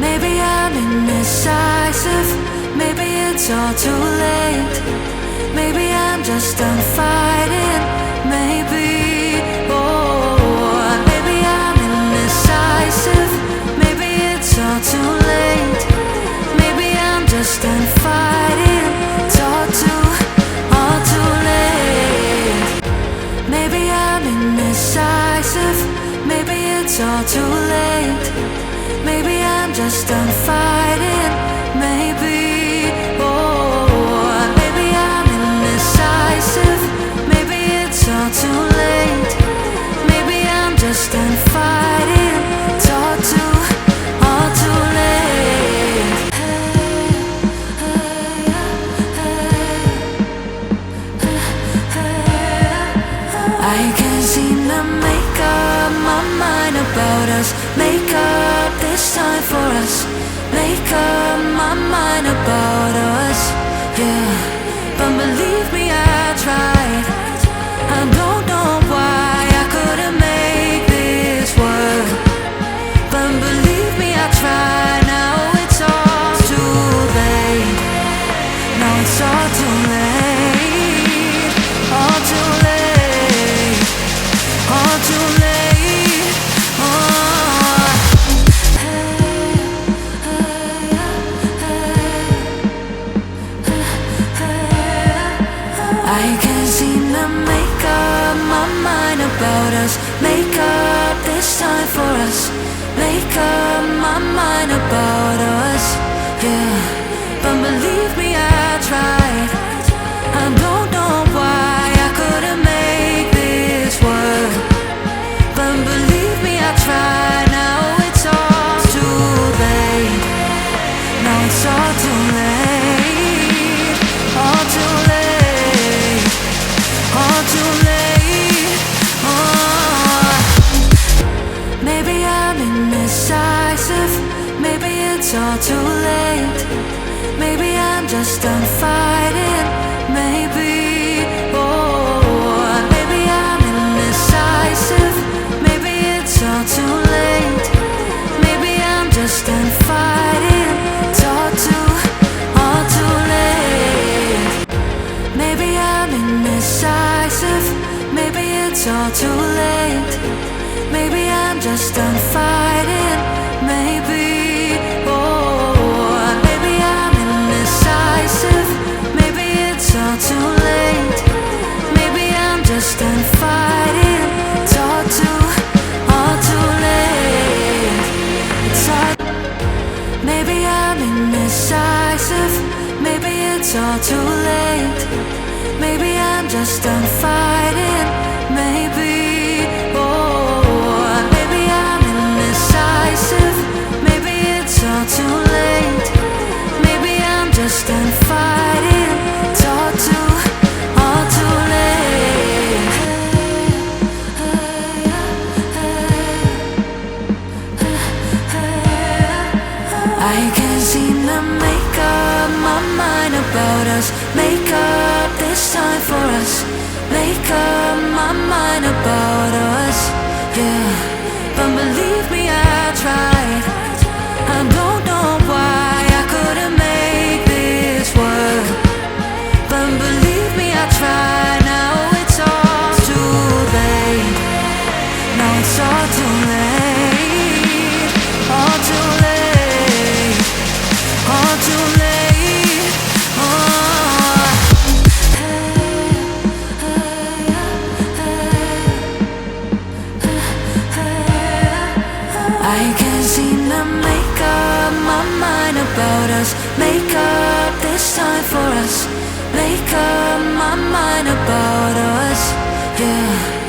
Maybe I'm indecisive, maybe it's all too late. Maybe I'm just done fighting, maybe. Oh, maybe I'm indecisive, maybe it's all too late. Maybe I'm just done fighting, it's all too late. Maybe I'm indecisive, maybe it's all too late. Maybe I'm just done fighting, maybe. Oh, maybe I'm indecisive, maybe it's all too late. Maybe I'm just done fighting, it's all too late. I can't seem to make up my mind about us. Make up this time for us. Make up my mind about us, yeah. But believe me, I tried. I don't know why I couldn't make this work. But believe me, I tried. Now it's all too late. Now it's all too late. All too late. All too late. I can't seem to make up my mind about us. Make up this time for us. Make up my mind about us, yeah. But believe me, I tried. I don't know why I couldn't make this work. But believe me, I tried. Now it's all too late. Now it's all too late. All too late. All too late. Oh. Maybe I'm indecisive, maybe it's all too late. Maybe I'm just done fighting, maybe. Oh, maybe I'm indecisive, maybe it's all too late. Maybe I'm just done fighting, it's all too late. Maybe I'm indecisive, maybe it's all too late. Maybe I'm just done fighting, maybe. Oh, maybe I'm indecisive, maybe it's all too late. Maybe I'm just done fighting, it's all too late. It's all. Maybe I'm indecisive, maybe it's all too late. Maybe I'm just done fighting, maybe. Oh, maybe I'm indecisive, maybe it's all too late. Maybe I'm just done fighting, it's all too late. I can't seem to make up my mind about us. Make up this time for us. Make up my mind about us, yeah. But believe me, I tried. I don't know why I couldn't make this work. But believe me, I tried. Now it's all too late. Now it's all too late. All too late. All too late. Oh. I can't seem to make up my mind about us. Make up this time for us. Make up my mind about us, yeah.